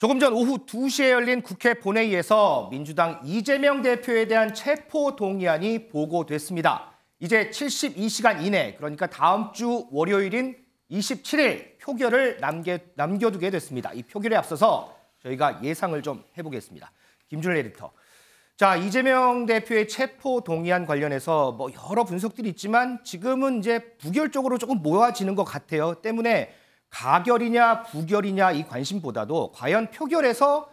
조금 전 오후 2시에 열린 국회 본회의에서 민주당 이재명 대표에 대한 체포 동의안이 보고됐습니다. 이제 72시간 이내, 그러니까 다음 주 월요일인 27일 표결을 남겨두게 됐습니다. 이 표결에 앞서서 저희가 예상을 좀 해보겠습니다. 김준일 에디터. 자, 이재명 대표의 체포 동의안 관련해서 여러 분석들이 있지만 지금은 이제 부결 쪽으로 조금 모아지는 것 같아요. 때문에 가결이냐 부결이냐 이 관심보다도 과연 표결에서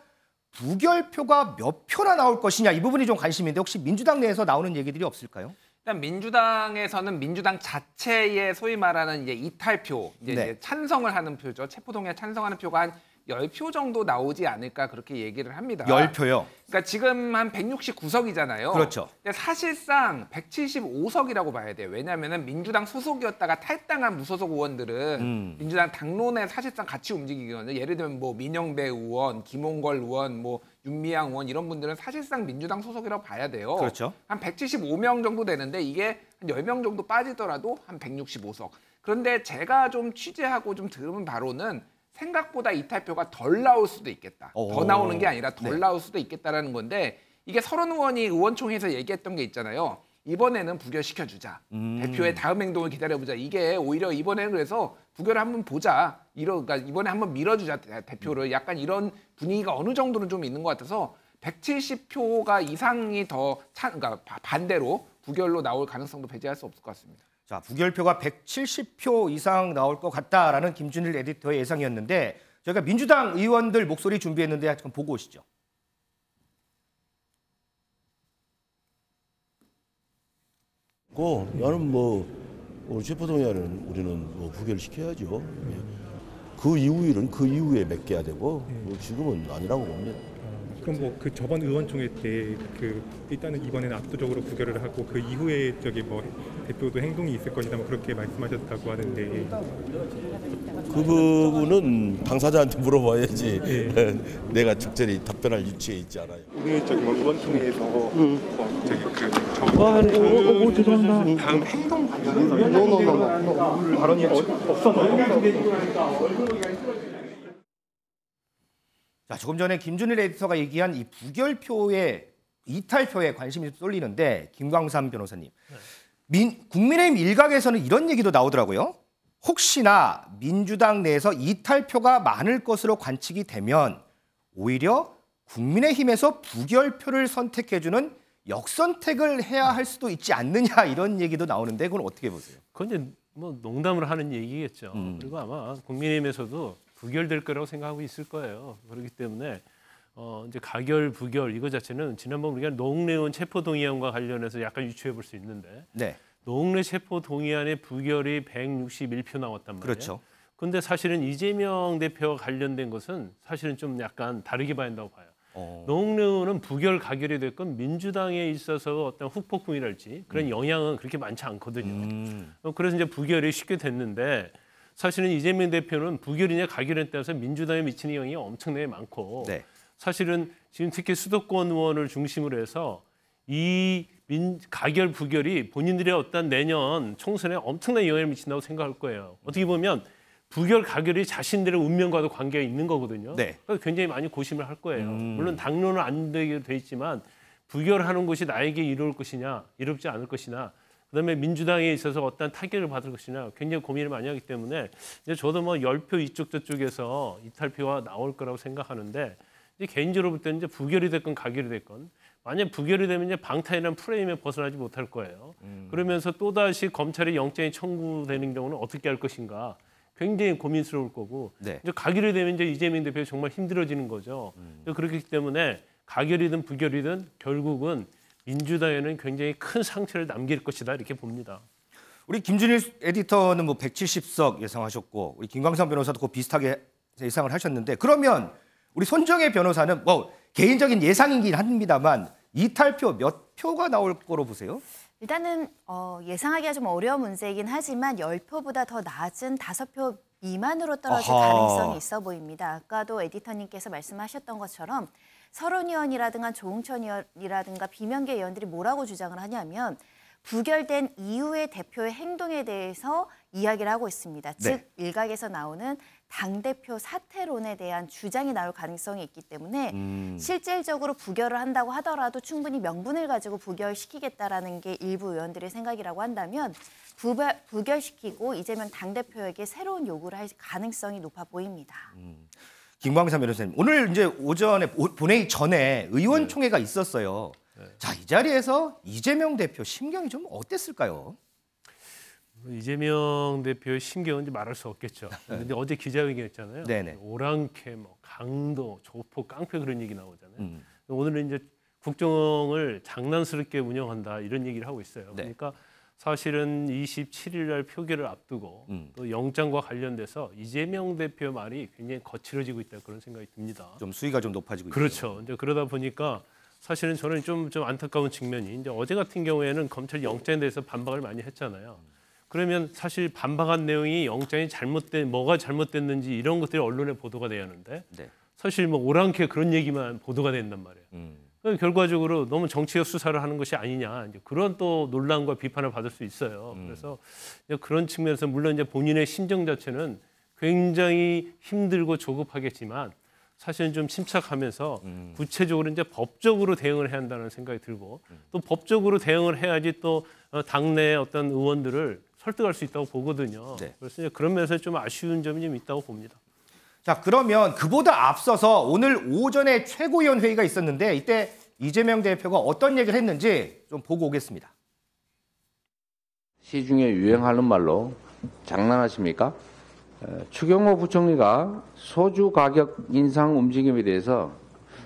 부결표가 몇 표나 나올 것이냐 이 부분이 좀 관심인데 혹시 민주당 내에서 나오는 얘기들이 없을까요? 일단 민주당에서는 민주당 자체의 소위 말하는 이제 이탈표, 이제 찬성을 하는 표죠. 체포동의안 찬성하는 표가 한 10표 정도 나오지 않을까 그렇게 얘기를 합니다. 10표요? 그러니까 지금 한 169석이잖아요. 그렇죠. 사실상 175석이라고 봐야 돼요. 왜냐하면 민주당 소속이었다가 탈당한 무소속 의원들은 민주당 당론에 사실상 같이 움직이거든요. 예를 들면 뭐 민영배 의원, 김홍걸 의원, 뭐 윤미향 의원 이런 분들은 사실상 민주당 소속이라고 봐야 돼요. 그렇죠. 한 175명 정도 되는데 이게 한 10명 정도 빠지더라도 한 165석. 그런데 제가 좀 취재하고 좀 들은 바로는 생각보다 이탈표가 덜 나올 수도 있겠다. 더 나오는 게 아니라 덜 나올 수도 있겠다라는 건데 이게 서른 의원이 의원총회에서 얘기했던 게 있잖아요. 이번에는 부결시켜주자. 대표의 다음 행동을 기다려보자. 이게 오히려 이번에는 그래서 부결을 한번 보자. 그러니까 이번에 한번 밀어주자 대표를. 약간 이런 분위기가 어느 정도는 좀 있는 것 같아서 170표가 이상이 그러니까 반대로 부결로 나올 가능성도 배제할 수 없을 것 같습니다. 자, 부결표가 170표 이상 나올 것 같다라는 김준일 에디터의 예상이었는데 저희가 민주당 의원들 목소리 준비했는데 잠깐 보고 오시죠. 나는 체포동의안은 우리는 부결시켜야죠. 그 이후에는 그 이후에 맡겨야 되고 지금은 아니라고 봅니다. 그럼 저번 의원총회 때 일단은 이번에는 압도적으로 부결을 하고 그 이후에 대표도 행동이 있을 것이다 그렇게 말씀하셨다고 하는데 그 부분은 당사자한테 물어봐야지. 내가 적절히 답변할 위치에 있지 않아요. 오늘 의원총회에서 죄송합니다. 다음 행동 관련해서 발언이 없었나요? 자, 조금 전에 김준일 에디터가 얘기한 이 부결표의 이탈표에 관심이 쏠리는데 김광삼 변호사님, 국민의힘 일각에서는 이런 얘기도 나오더라고요. 혹시나 민주당 내에서 이탈표가 많을 것으로 관측이 되면 오히려 국민의힘에서 부결표를 선택해주는 역선택을 해야 할 수도 있지 않느냐 이런 얘기도 나오는데 그건 어떻게 보세요? 그건 이제 농담을 하는 얘기겠죠. 그리고 아마 국민의힘에서도 부결될 거라고 생각하고 있을 거예요. 그렇기 때문에 이제 가결, 부결 이거 자체는 지난번 우리가 노웅래 의원 체포동의안과 관련해서 약간 유추해 볼 수 있는데 노웅래 체포동의안의 부결이 161표 나왔단 말이에요. 그렇죠. 그런데 사실은 이재명 대표와 관련된 것은 사실은 좀 약간 다르게 봐야 한다고 봐요. 노웅래 의원은 부결, 가결이 됐건 민주당에 있어서 어떤 후폭풍이랄지 그런 영향은 그렇게 많지 않거든요. 그래서 이제 부결이 쉽게 됐는데 사실은 이재명 대표는 부결이냐 가결에 따라서 민주당에 미치는 영향이 엄청나게 많고 사실은 지금 특히 수도권 의원을 중심으로 해서 이 가결 부결이 본인들의 어떤 내년 총선에 엄청난 영향을 미친다고 생각할 거예요. 어떻게 보면 부결 가결이 자신들의 운명과도 관계가 있는 거거든요. 그래서 굉장히 많이 고심을 할 거예요. 물론 당론은 안 되게 돼 있지만 부결하는 것이 나에게 이로울 것이냐 이롭지 않을 것이냐 그다음에 민주당에 있어서 어떤 타격을 받을 것이냐 굉장히 고민을 많이 하기 때문에 이제 저도 10표 이쪽 저쪽에서 이탈표가 나올 거라고 생각하는데 이제 개인적으로 볼 때는 이제 부결이 됐건 가결이 됐건 만약 부결이 되면 이제 방탄이라는 프레임에 벗어나지 못할 거예요. 그러면서 또다시 검찰의 영장이 청구되는 경우는 어떻게 할 것인가 굉장히 고민스러울 거고 이제 가결이 되면 이제 이재명 대표가 정말 힘들어지는 거죠. 그렇기 때문에 가결이든 부결이든 결국은 민주당에는 굉장히 큰 상처를 남길 것이다 이렇게 봅니다. 우리 김준일 에디터는 170석 예상하셨고 우리 김광삼 변호사도 그 비슷하게 예상을 하셨는데 그러면 우리 손정혜 변호사는 개인적인 예상이긴 합니다만 이탈표 몇 표가 나올 거로 보세요? 일단은 예상하기가 좀 어려운 문제이긴 하지만 10표보다 더 낮은 5표 미만으로 떨어질 가능성이 있어 보입니다. 아까도 에디터님께서 말씀하셨던 것처럼 설원 의원이라든가 조응천 의원이라든가 비명계 의원들이 뭐라고 주장을 하냐면 부결된 이후의 대표의 행동에 대해서 이야기를 하고 있습니다. 즉 일각에서 나오는 당대표 사퇴론에 대한 주장이 나올 가능성이 있기 때문에 실질적으로 부결을 한다고 하더라도 충분히 명분을 가지고 부결시키겠다라는 게 일부 의원들의 생각이라고 한다면 부결시키고 이재명 당대표에게 새로운 요구를 할 가능성이 높아 보입니다. 김광삼 변호사님, 오늘 이제 오전에 본회의 전에 의원총회가 있었어요. 자, 이 자리에서 이재명 대표 심경이 좀 어땠을까요? 이재명 대표의 심경은 이제 말할 수 없겠죠. 근데 어제 기자회견했잖아요. 네네. 오랑캐, 뭐 강도, 조폭, 깡패 그런 얘기 나오잖아요. 오늘은 이제 국정을 장난스럽게 운영한다 이런 얘기를 하고 있어요. 네. 그러니까 사실은 27일 날 표결을 앞두고 또 영장과 관련돼서 이재명 대표 말이 굉장히 거칠어지고 있다 그런 생각이 듭니다. 좀 수위가 좀 높아지고 있죠. 그렇죠. 이제 그러다 보니까 사실은 저는 좀 안타까운 측면이 이제 어제 같은 경우에는 검찰 영장에 대해서 반박을 많이 했잖아요. 그러면 사실 반박한 내용이 영장이 뭐가 잘못됐는지 이런 것들이 언론에 보도가 돼야 하는데 네. 사실 뭐 오랑캐 그런 얘기만 보도가 된단 말이에요. 그러니까 결과적으로 너무 정치적 수사를 하는 것이 아니냐 이제 그런 또 논란과 비판을 받을 수 있어요. 그래서 이제 그런 측면에서 물론 이제 본인의 심정 자체는 굉장히 힘들고 조급하겠지만 사실은 좀 침착하면서 구체적으로 이제 법적으로 대응을 해야 한다는 생각이 들고 또 법적으로 대응을 해야지 또 당내 어떤 의원들을 설득할 수 있다고 보거든요. 네. 그래서 이제 그런 면에서 좀 아쉬운 점이 좀 있다고 봅니다. 자, 그러면 그보다 앞서서 오늘 오전에 최고위원 회의가 있었는데 이때 이재명 대표가 어떤 얘기를 했는지 좀 보고 오겠습니다. 시중에 유행하는 말로 장난하십니까? 추경호 부총리가 소주 가격 인상 움직임에 대해서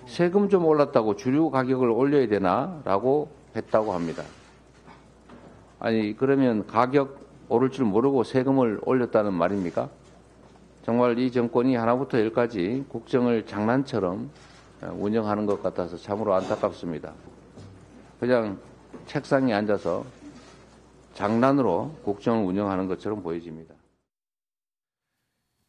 세금 좀 올랐다고 주류 가격을 올려야 되나라고 했다고 합니다. 아니 그러면 가격 오를 줄 모르고 세금을 올렸다는 말입니까? 정말 이 정권이 하나부터 열까지 국정을 장난처럼 운영하는 것 같아서 참으로 안타깝습니다. 그냥 책상에 앉아서 장난으로 국정을 운영하는 것처럼 보여집니다.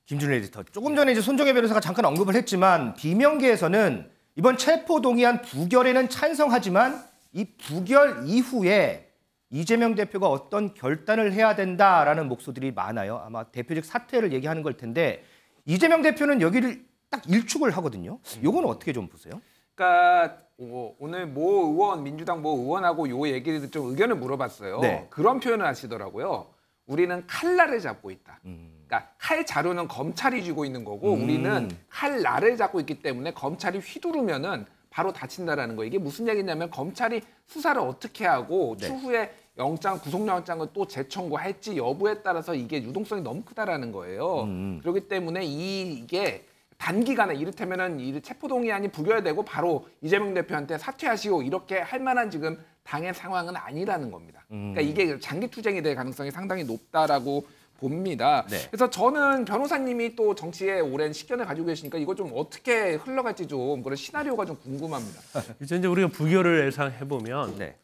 김준일 에디터, 조금 전에 이제 손정혜 변호사가 잠깐 언급을 했지만 비명계에서는 이번 체포동의안 부결에는 찬성하지만 이 부결 이후에 이재명 대표가 어떤 결단을 해야 된다라는 목소들이 많아요. 아마 대표직 사퇴를 얘기하는 걸 텐데 이재명 대표는 여기를 딱 일축을 하거든요. 이건 어떻게 좀 보세요? 그러니까 오늘 모 의원, 민주당 모 의원하고 요 얘기를 좀 의견을 물어봤어요. 네. 그런 표현을 하시더라고요. 우리는 칼날을 잡고 있다. 그러니까 칼 자루는 검찰이 쥐고 있는 거고 우리는 칼날을 잡고 있기 때문에 검찰이 휘두르면은 바로 다친다라는 거. 이게 무슨 얘기냐면 검찰이 수사를 어떻게 하고 네. 추후에 영장, 구속영장을 또 재청구할지 여부에 따라서 이게 유동성이 너무 크다라는 거예요. 그렇기 때문에 이게 단기간에 이를테면은 이 체포동의안이 부결되고 바로 이재명 대표한테 사퇴하시오 이렇게 할 만한 지금 당의 상황은 아니라는 겁니다. 그러니까 이게 장기 투쟁이 될 가능성이 상당히 높다라고 봅니다. 네. 그래서 저는 변호사님이 또 정치에 오랜 식견을 가지고 계시니까 이거 좀 어떻게 흘러갈지 좀 그런 시나리오가 좀 궁금합니다. 이제 우리가 부결을 예상해 보면 네.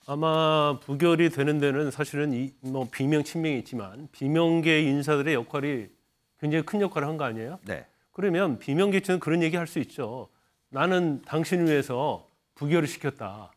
아마 부결이 되는 데는 사실은 뭐 비명 친명이 있지만 비명계 인사들의 역할이 굉장히 큰 역할을 한 거 아니에요? 네. 그러면 비명계층은 그런 얘기 할 수 있죠. 나는 당신을 위해서 부결을 시켰다.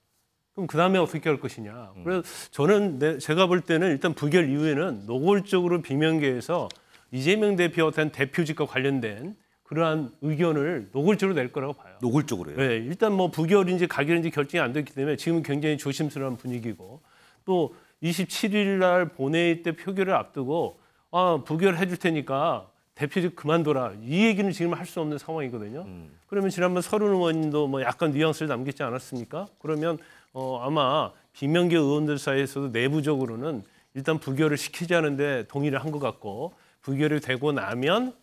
그럼 그 다음에 어떻게 할 것이냐. 그래서 저는 제가 볼 때는 일단 부결 이후에는 노골적으로 비명계에서 이재명 대표와 된 대표직과 관련된 그러한 의견을 노골적으로 낼 거라고 봐요. 노골적으로요? 네, 일단 뭐 부결인지 가결인지 결정이 안 됐기 때문에 지금 굉장히 조심스러운 분위기고 또 27일 날 본회의 때 표결을 앞두고 부결해 줄 테니까 대표직 그만둬라. 이 얘기는 지금 할 수 없는 상황이거든요. 그러면 지난번 서른 의원님도 뭐 약간 뉘앙스를 남기지 않았습니까? 그러면 아마 비명계 의원들 사이에서도 내부적으로는 일단 부결을 시키자는데 동의를 한 것 같고 부결이 되고 나면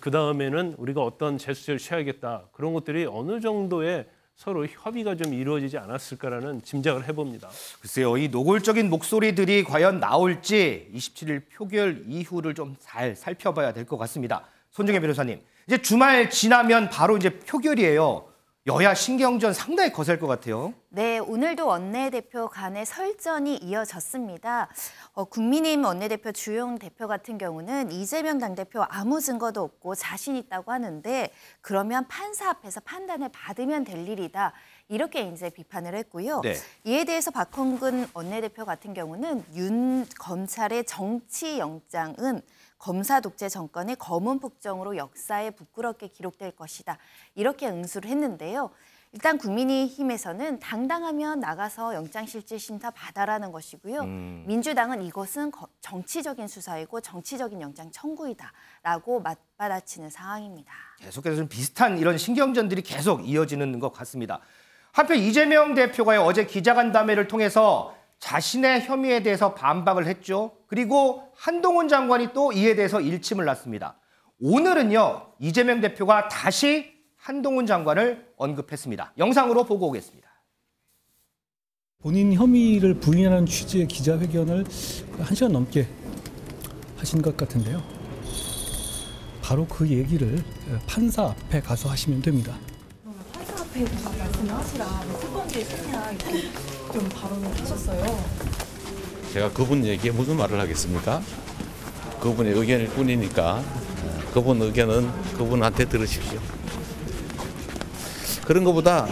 그 다음에는 우리가 어떤 제스처를 취하겠다. 그런 것들이 어느 정도의 서로 협의가 좀 이루어지지 않았을까라는 짐작을 해봅니다. 글쎄요, 이 노골적인 목소리들이 과연 나올지 27일 표결 이후를 좀 잘 살펴봐야 될 것 같습니다. 손정혜 변호사님, 이제 주말 지나면 바로 이제 표결이에요. 여야 신경전 상당히 거셀 것 같아요. 네, 오늘도 원내대표 간의 설전이 이어졌습니다. 국민의힘 원내대표 주영 대표 같은 경우는 이재명 당대표 아무 증거도 없고 자신 있다고 하는데 그러면 판사 앞에서 판단을 받으면 될 일이다. 이렇게 이제 비판을 했고요. 네. 이에 대해서 박홍근 원내대표 같은 경우는 윤 검찰의 정치영장은 검사 독재 정권의 검은 폭정으로 역사에 부끄럽게 기록될 것이다. 이렇게 응수를 했는데요. 일단 국민의힘에서는 당당하면 나가서 영장실질심사 받아라는 것이고요. 민주당은 이것은 정치적인 수사이고 정치적인 영장 청구이다라고 맞받아치는 상황입니다. 계속해서 좀 비슷한 이런 신경전들이 계속 이어지는 것 같습니다. 한편 이재명 대표가 어제 기자간담회를 통해서 자신의 혐의에 대해서 반박을 했죠. 그리고 한동훈 장관이 또 이에 대해서 일침을 놨습니다. 오늘은요, 이재명 대표가 다시 한동훈 장관을 언급했습니다. 영상으로 보고 오겠습니다. 본인 혐의를 부인하는 취지의 기자회견을 1시간 넘게 하신 것 같은데요. 바로 그 얘기를 판사 앞에 가서 하시면 됩니다. 판사 앞에 말씀을 하시라 특검기에 쓰냐 이렇게 좀 발언을 하셨어요. 제가 그분 얘기에 무슨 말을 하겠습니까? 그분의 의견일 뿐이니까 그분 의견은 그분한테 들으십시오. 그런 것보다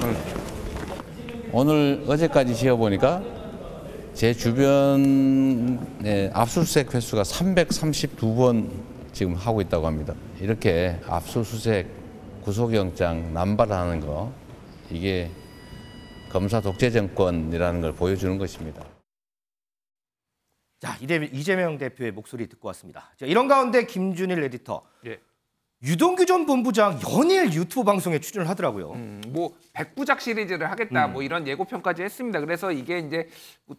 오늘 어제까지 지어보니까 제 주변에 압수수색 횟수가 332번 지금 하고 있다고 합니다. 이렇게 압수수색 구속영장 남발하는 거, 이게 검사 독재 정권이라는 걸 보여주는 것입니다. 자, 이재명 대표의 목소리 듣고 왔습니다. 자, 이런 가운데 김준일 에디터, 예. 유동규 전 본부장 연일 유튜브 방송에 출연을 하더라고요. 뭐 백부작 시리즈를 하겠다 뭐 이런 예고편까지 했습니다. 그래서 이게 이제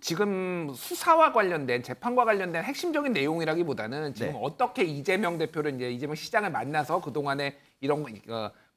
지금 수사와 관련된 재판과 관련된 핵심적인 내용이라기보다는 지금 네. 어떻게 이재명 대표를 이제 이재명 시장을 만나서 그동안에 이런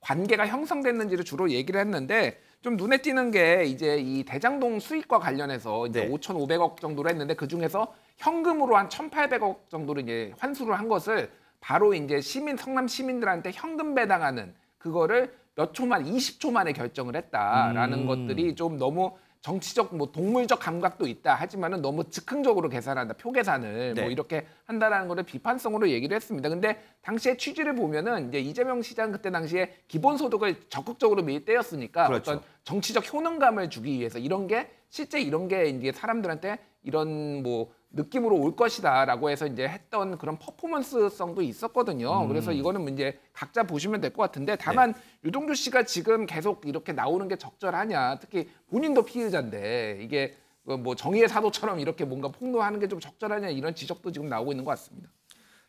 관계가 형성됐는지를 주로 얘기를 했는데 좀 눈에 띄는 게 이제 이 대장동 수익과 관련해서 이제 네. 5,500억 정도로 했는데 그 중에서 현금으로 한 1,800억 정도를 이제 환수를 한 것을 바로 이제 성남 시민들한테 현금 배당하는 그거를 몇 초만 20초 만에 결정을 했다라는 것들이 좀 너무 정치적 뭐 동물적 감각도 있다 하지만은 너무 즉흥적으로 계산한다 표 계산을 네. 뭐 이렇게 한다라는 거를 비판성으로 얘기를 했습니다. 근데 당시에 취지를 보면은 이제 이재명 시장 그때 당시에 기본소득을 적극적으로 밀떼였으니까 그렇죠. 어떤 정치적 효능감을 주기 위해서 이런 게 실제 이런 게 이제 사람들한테 이런 뭐 느낌으로 올 것이다라고 해서 이제 했던 그런 퍼포먼스성도 있었거든요. 그래서 이거는 이제 각자 보시면 될 것 같은데 다만 유동규 씨가 지금 계속 이렇게 나오는 게 적절하냐, 특히 본인도 피의자인데 이게 뭐 정의의 사도처럼 이렇게 뭔가 폭로하는 게 좀 적절하냐 이런 지적도 지금 나오고 있는 것 같습니다.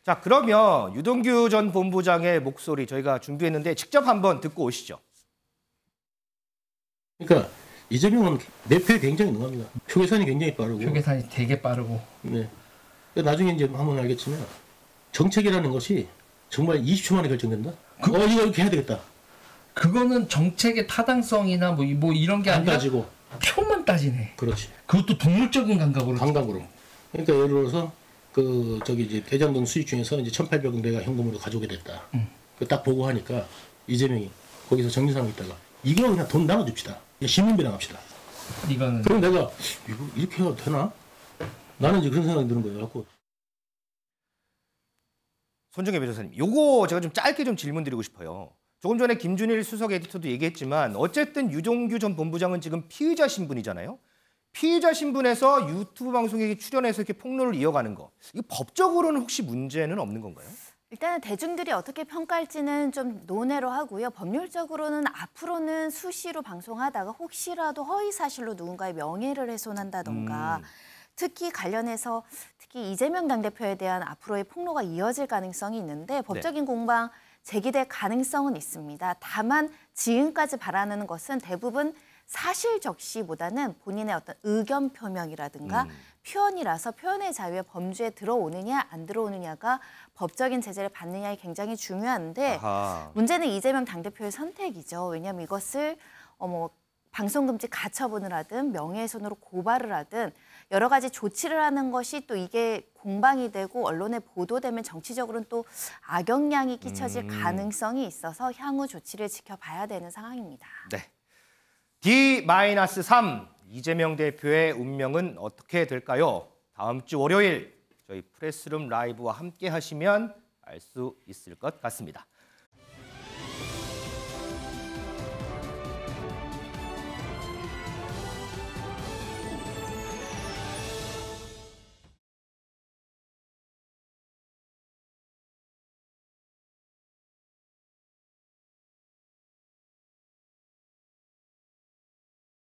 자, 그러면 유동규 전 본부장의 목소리 저희가 준비했는데 직접 한번 듣고 오시죠. 그러니까 이재명은 매표에 굉장히 능합니다. 표 계산이 굉장히 빠르고. 표 계산이 되게 빠르고. 네. 나중에 이제 한번 알겠지만 정책이라는 것이 정말 20초 만에 결정된다. 이거 이렇게 해야 되겠다. 그거는 정책의 타당성이나 뭐 이런 게 안 아니라 따지고 표만 따지네. 그렇지. 그것도 동물적인 감각으로. 감각으로. 그러니까 예를 들어서 이제 대장동 수익 중에서 이제 1,800억 내가 현금으로 가져오게 됐다. 딱 보고 하니까 이재명이 거기서 정리상 있다가 이거 그냥 돈 나눠줍시다. 시민비 나갑시다. 이거는. 그럼 내가 이거 이렇게 해도 되나? 나는 이제 그런 생각이 드는 거예요. 갖고. 손중혜 변호사님, 요거 제가 좀 짧게 좀 질문 드리고 싶어요. 조금 전에 김준일 수석 에디터도 얘기했지만 어쨌든 유동규 전 본부장은 지금 피의자 신분이잖아요. 피의자 신분에서 유튜브 방송에 출연해서 이렇게 폭로를 이어가는 거, 이거 법적으로는 혹시 문제는 없는 건가요? 일단은 대중들이 어떻게 평가할지는 좀 논외로 하고요. 법률적으로는 앞으로는 수시로 방송하다가 혹시라도 허위 사실로 누군가의 명예를 훼손한다던가 특히 관련해서 특히 이재명 당대표에 대한 앞으로의 폭로가 이어질 가능성이 있는데 법적인 공방 제기될 가능성은 있습니다. 다만 지금까지 바라는 것은 대부분 사실 적시보다는 본인의 어떤 의견 표명이라든가 표현이라서 표현의 자유의 범주에 들어오느냐 안 들어오느냐가 법적인 제재를 받느냐에 굉장히 중요한데 아하. 문제는 이재명 당대표의 선택이죠. 왜냐하면 이것을 방송금지 가처분을 하든 명예훼손으로 고발을 하든 여러 가지 조치를 하는 것이 또 이게 공방이 되고 언론에 보도되면 정치적으로는 또 악영향이 끼쳐질 가능성이 있어서 향후 조치를 지켜봐야 되는 상황입니다. 네. D-3 이재명 대표의 운명은 어떻게 될까요? 다음 주 월요일 저희 프레스룸 라이브와 함께 하시면 알 수 있을 것 같습니다.